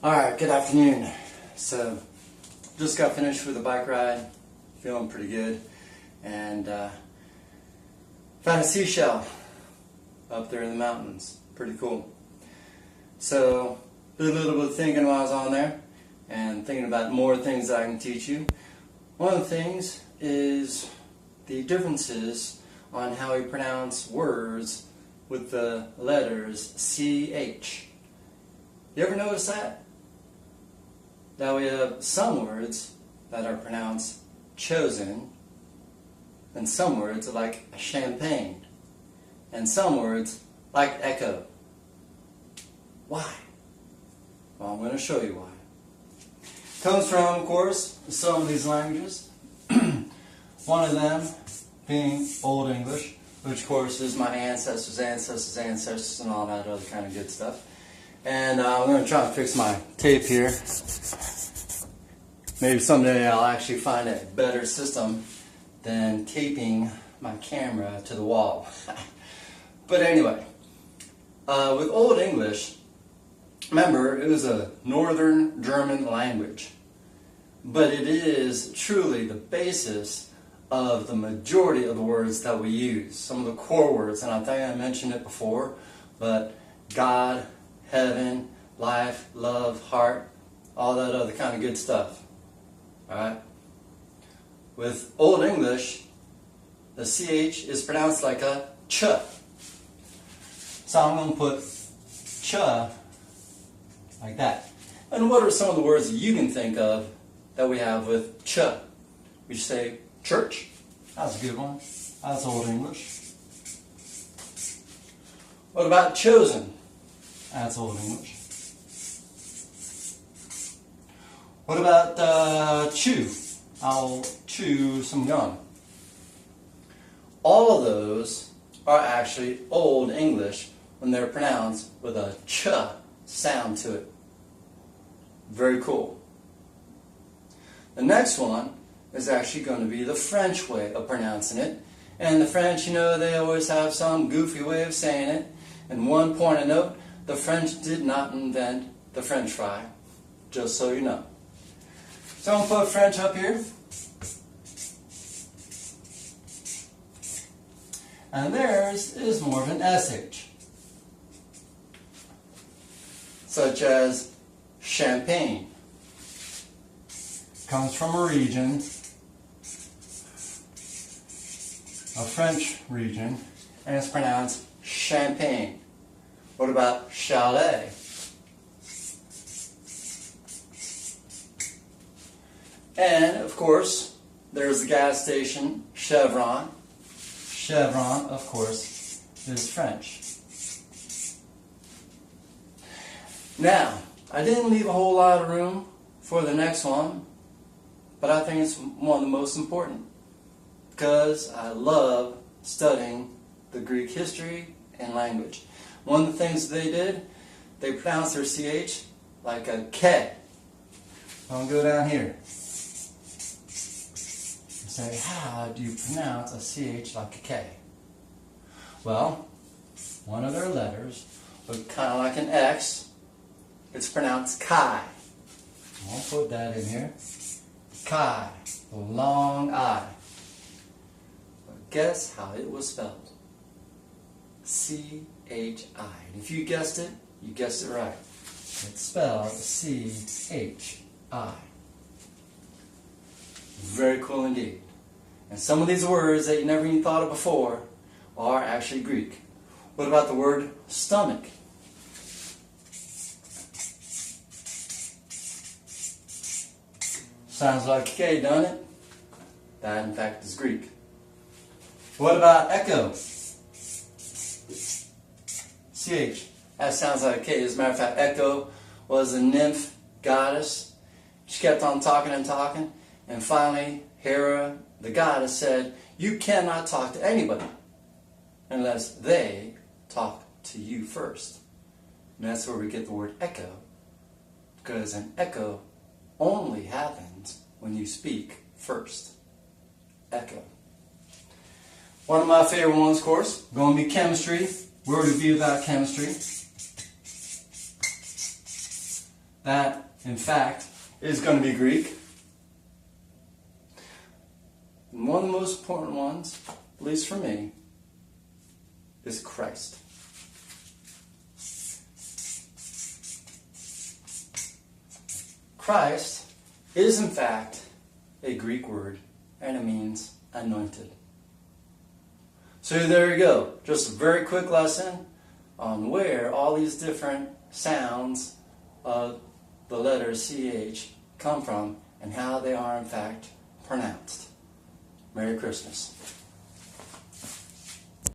Alright, good afternoon. So, just got finished with a bike ride, feeling pretty good, and found a seashell up there in the mountains. Pretty cool. So, did a little bit of thinking while I was on there, and thinking about more things that I can teach you. One of the things is the differences on how we pronounce words with the letters CH. You ever notice that? Now we have some words that are pronounced chosen, and some words like champagne, and some words like echo. Why? Well, I'm going to show you why. Comes from, of course, some of these languages. One of them being Old English, which of course is my ancestors' ancestors' ancestors and all that other kind of good stuff. And I'm going to try to fix my tape here. Maybe someday I'll actually find a better system than taping my camera to the wall. But anyway, with Old English, remember, it was a Northern German language. But it is truly the basis of the majority of the words that we use. Some of the core words, and I think I mentioned it before, but God, heaven, life, love, heart, all that other kind of good stuff. Alright? With Old English, the CH is pronounced like a ch. So I'm going to put ch like that. And what are some of the words you can think of that we have with ch? We say church. That's a good one. That's Old English. What about chosen? That's Old English. What about chew? I'll chew some gum. All of those are actually Old English when they're pronounced with a ch sound to it. Very cool. The next one is actually going to be the French way of pronouncing it. And the French, you know, they always have some goofy way of saying it. And one point of note, the French did not invent the French fry, just so you know. So I'm going to put French up here. And theirs is more of an SH. Such as champagne. Comes from a region, a French region, and it's pronounced champagne. What about chalet? And, of course, there's the gas station, Chevron. Chevron, of course, is French. Now, I didn't leave a whole lot of room for the next one, but I think it's one of the most important because I love studying the Greek history and language. One of the things they did, they pronounced their CH like a K. I'm going to go down here. Say, how do you pronounce a CH like a K? Well, one of their letters look kind of like an X. It's pronounced Chi. I'll put that in here. Chi, the long I. But guess how it was spelled? C-H-I. And if you guessed it, you guessed it right. It's spelled C-H-I. Very cool indeed. And some of these words that you never even thought of before are actually Greek. What about the word stomach? Sounds like a K, doesn't it? That, in fact, is Greek. What about echo? CH. That sounds like a K. As a matter of fact, Echo was a nymph goddess. She kept on talking and talking. And finally, Hera, the goddess, said, you cannot talk to anybody unless they talk to you first. And that's where we get the word echo. Because an echo only happens when you speak first. Echo. One of my favorite ones, of course, going to be chemistry. Word review about chemistry. that, in fact, is going to be Greek. And one of the most important ones, at least for me, is Christ. Christ is, in fact, a Greek word, and it means anointed. So there you go. Just a very quick lesson on where all these different sounds of the letter CH come from and how they are, in fact, pronounced. Merry Christmas.